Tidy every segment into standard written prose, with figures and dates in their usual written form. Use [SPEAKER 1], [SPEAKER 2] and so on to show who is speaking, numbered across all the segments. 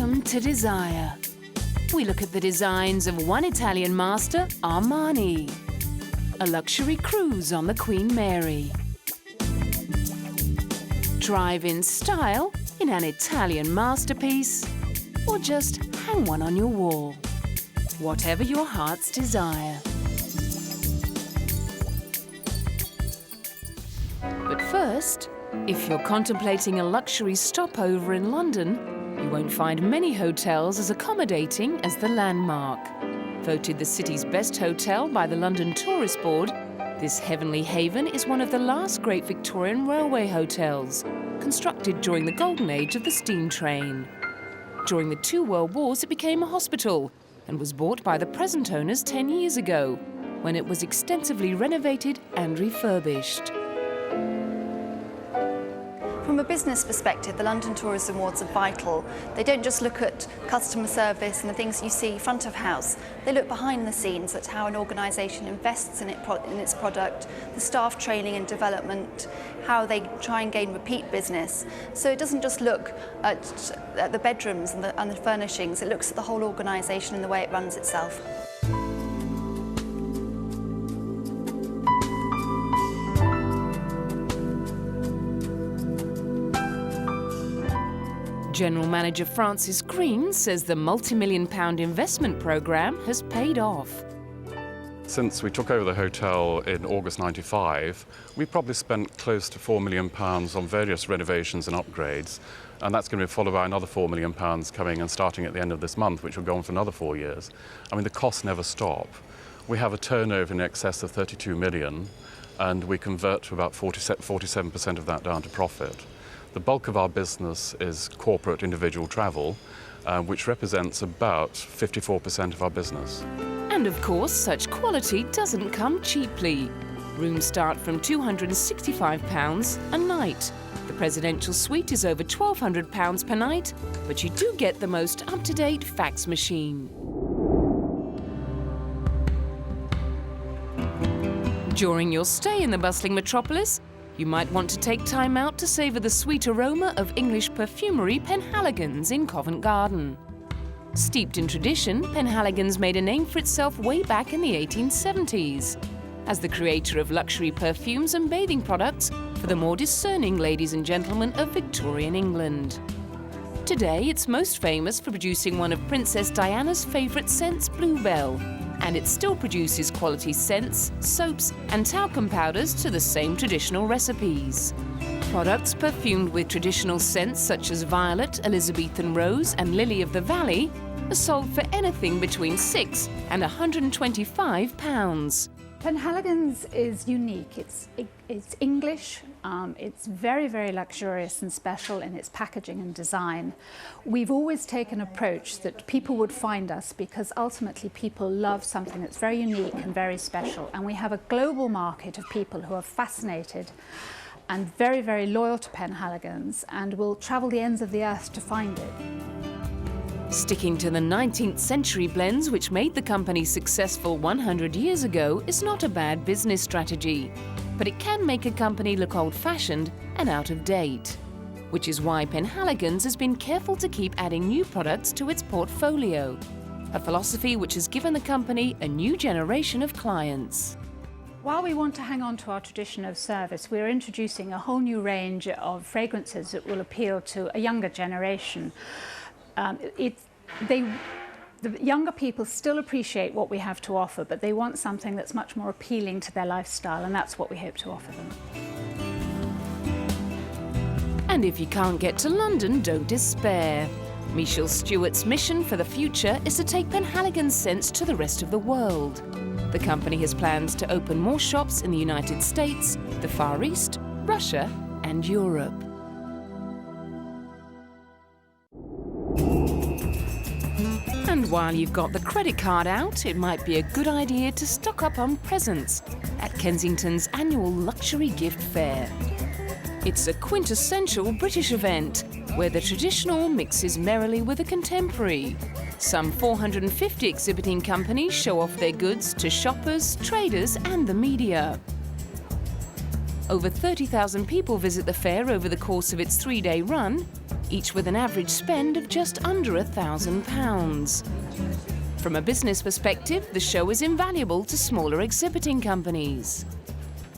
[SPEAKER 1] Welcome to Desire. We look at the designs of one Italian master, Armani, a luxury cruise on the Queen Mary, drive in style in an Italian masterpiece, or just hang one on your wall. Whatever your heart's desire. But first, if you're contemplating a luxury stopover in London, you won't find many hotels as accommodating as the Landmark. Voted the city's best hotel by the London Tourist Board, this heavenly haven is one of the last great Victorian railway hotels, constructed during the golden age of the steam train. During the 2 World Wars, it became a hospital and was bought by the present owners 10 years ago, when it was extensively renovated and refurbished.
[SPEAKER 2] From a business perspective, the London Tourism Awards are vital. They don't just look at customer service and the things you see front of house. They look behind the scenes at how an organisation invests in its product, the staff training and development, how they try and gain repeat business. So it doesn't just look at the bedrooms and the furnishings, it looks at the whole organisation and the way it runs itself.
[SPEAKER 1] General Manager Francis Green says the multi-million-pound investment programme has paid off.
[SPEAKER 3] Since we took over the hotel in August '95, we probably spent close to £4 million on various renovations and upgrades, and that's going to be followed by another £4 million coming and starting at the end of this month, which will go on for another 4 years. I mean, the costs never stop. We have a turnover in excess of 32 million, and we convert to about 47% of that down to profit. The bulk of our business is corporate individual travel, which represents about 54% of our business.
[SPEAKER 1] And of course, such quality doesn't come cheaply. Rooms start from £265 a night. The presidential suite is over £1,200 per night, but you do get the most up-to-date fax machine. During your stay in the bustling metropolis, you might want to take time out to savour the sweet aroma of English perfumery Penhaligon's in Covent Garden. Steeped in tradition, Penhaligon's made a name for itself way back in the 1870s as the creator of luxury perfumes and bathing products for the more discerning ladies and gentlemen of Victorian England. Today, it's most famous for producing one of Princess Diana's favourite scents, Bluebell, and it still produces quality scents, soaps and talcum powders to the same traditional recipes. Products perfumed with traditional scents such as violet, Elizabethan rose and lily of the valley are sold for anything between £6 and £125.
[SPEAKER 4] Penhaligon's is unique. It's English, it's very, very luxurious and special in its packaging and design. We've always taken an approach that people would find us because ultimately people love something that's very unique and very special. And we have a global market of people who are fascinated and very, very loyal to Penhaligon's and will travel the ends of the earth to find it.
[SPEAKER 1] Sticking to the 19th century blends which made the company successful 100 years ago is not a bad business strategy, but it can make a company look old-fashioned and out of date, which is why Penhaligon's has been careful to keep adding new products to its portfolio, a philosophy which has given the company a new generation of clients.
[SPEAKER 4] While we want to hang on to our tradition of service, we're introducing a whole new range of fragrances that will appeal to a younger generation. The younger people still appreciate what we have to offer, but they want something that's much more appealing to their lifestyle, and that's what we hope to offer them.
[SPEAKER 1] And if you can't get to London, don't despair. Michelle Stewart's mission for the future is to take Penhaligon's scents to the rest of the world. The company has plans to open more shops in the United States, the Far East, Russia and Europe. And while you've got the credit card out, it might be a good idea to stock up on presents at Kensington's annual luxury gift fair. It's a quintessential British event where the traditional mixes merrily with the contemporary. Some 450 exhibiting companies show off their goods to shoppers, traders and the media. Over 30,000 people visit the fair over the course of its 3-day run, each with an average spend of just under £1,000. From a business perspective, the show is invaluable to smaller exhibiting companies.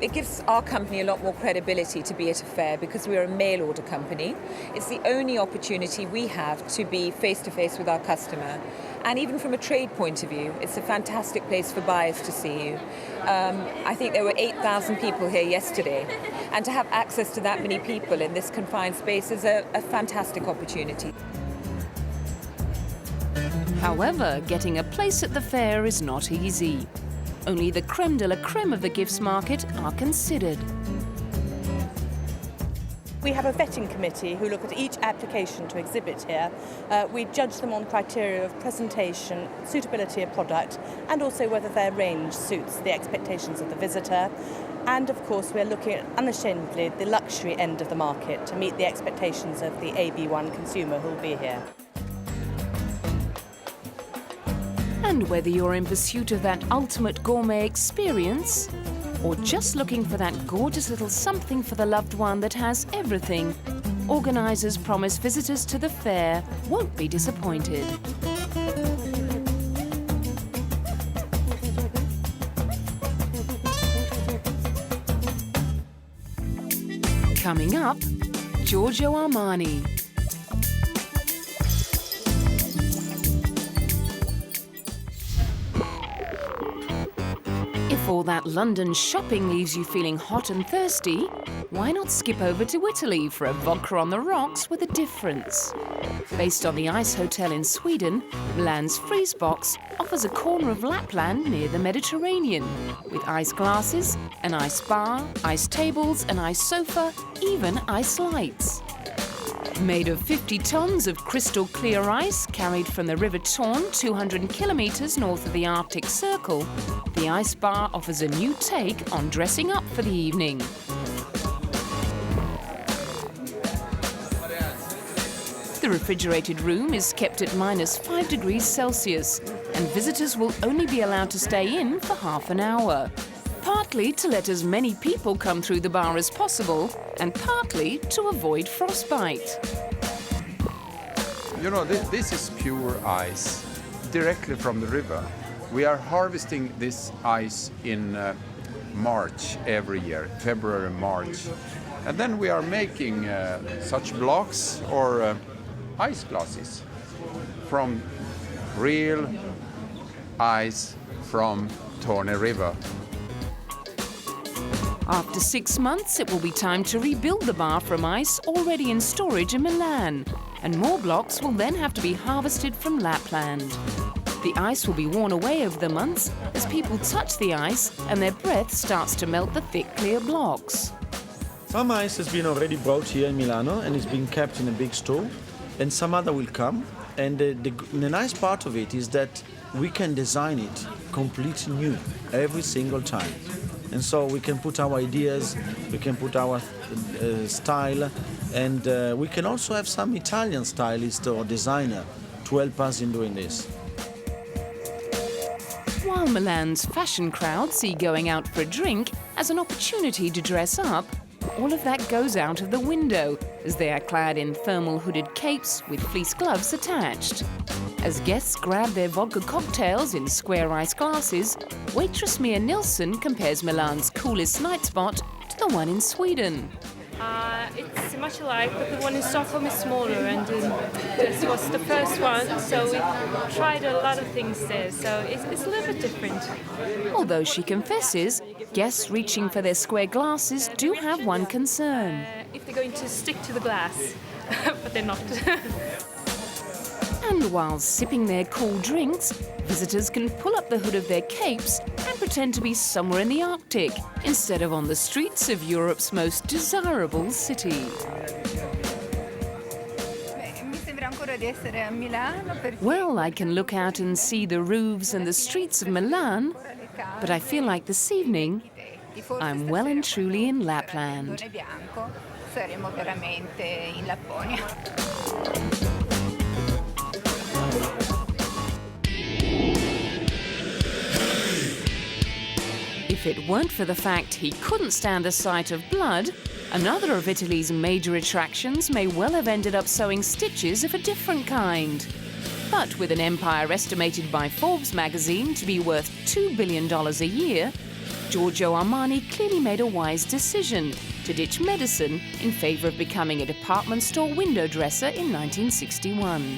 [SPEAKER 5] It gives our company a lot more credibility to be at a fair because we're a mail order company. It's the only opportunity we have to be face-to-face with our customer. And even from a trade point of view, it's a fantastic place for buyers to see you. I think there were 8,000 people here yesterday. And to have access to that many people in this confined space is a fantastic opportunity.
[SPEAKER 1] However, getting a place at the fair is not easy. Only the creme de la creme of the gifts market are considered.
[SPEAKER 6] We have a vetting committee who look at each application to exhibit here. We judge them on criteria of presentation, suitability of product, and also whether their range suits the expectations of the visitor. And of course, we're looking at unashamedly the luxury end of the market to meet the expectations of the AB1 consumer who will be here.
[SPEAKER 1] And whether you're in pursuit of that ultimate gourmet experience, or just looking for that gorgeous little something for the loved one that has everything, organisers promise visitors to the fair won't be disappointed. Coming up, Giorgio Armani. If all that London shopping leaves you feeling hot and thirsty, why not skip over to Italy for a vodka on the rocks with a difference? Based on the Ice Hotel in Sweden, Milan's Freeze Box offers a corner of Lapland near the Mediterranean, with ice glasses, an ice bar, ice tables, an ice sofa, even ice lights. Made of 50 tons of crystal clear ice carried from the River Torn 200 kilometres north of the Arctic Circle, the ice bar offers a new take on dressing up for the evening. The refrigerated room is kept at -5 degrees Celsius, and visitors will only be allowed to stay in for half an hour. Partly to let as many people come through the bar as possible, and partly to avoid frostbite.
[SPEAKER 7] You know, this is pure ice, directly from the river. We are harvesting this ice in March every year, February, March. And then we are making such blocks or ice glasses from real ice from Torne River.
[SPEAKER 1] After 6 months, it will be time to rebuild the bar from ice already in storage in Milan, and more blocks will then have to be harvested from Lapland. The ice will be worn away over the months as people touch the ice and their breath starts to melt the thick, clear blocks.
[SPEAKER 8] Some ice has been already brought here in Milano and is being kept in a big store, and some other will come. And the nice part of it is that we can design it completely new every single time. And so we can put our ideas, we can put our style, and we can also have some Italian stylist or designer to help us in doing this.
[SPEAKER 1] While Milan's fashion crowd see going out for a drink as an opportunity to dress up, all of that goes out of the window as they are clad in thermal hooded capes with fleece gloves attached. As guests grab their vodka cocktails in square ice glasses, waitress Mia Nilsson compares Milan's coolest night spot to the one in Sweden.
[SPEAKER 9] It's much alike, but the one in Stockholm is smaller, and this was the first one, so we tried a lot of things there, so it's a little bit different.
[SPEAKER 1] Although she confesses, guests reaching for their square glasses do have one concern.
[SPEAKER 9] If they're going to stick to the glass, but they're not.
[SPEAKER 1] And while sipping their cool drinks, visitors can pull up the hood of their capes and pretend to be somewhere in the Arctic instead of on the streets of Europe's most desirable city. Well, I can look out and see the roofs and the streets of Milan, but I feel like this evening I'm well and truly in Lapland. If it weren't for the fact he couldn't stand the sight of blood, Another of Italy's major attractions may well have ended up sewing stitches of a different kind. But with an empire estimated by Forbes magazine to be worth $2 billion a year, Giorgio Armani clearly made a wise decision to ditch medicine in favour of becoming a department store window dresser in 1961.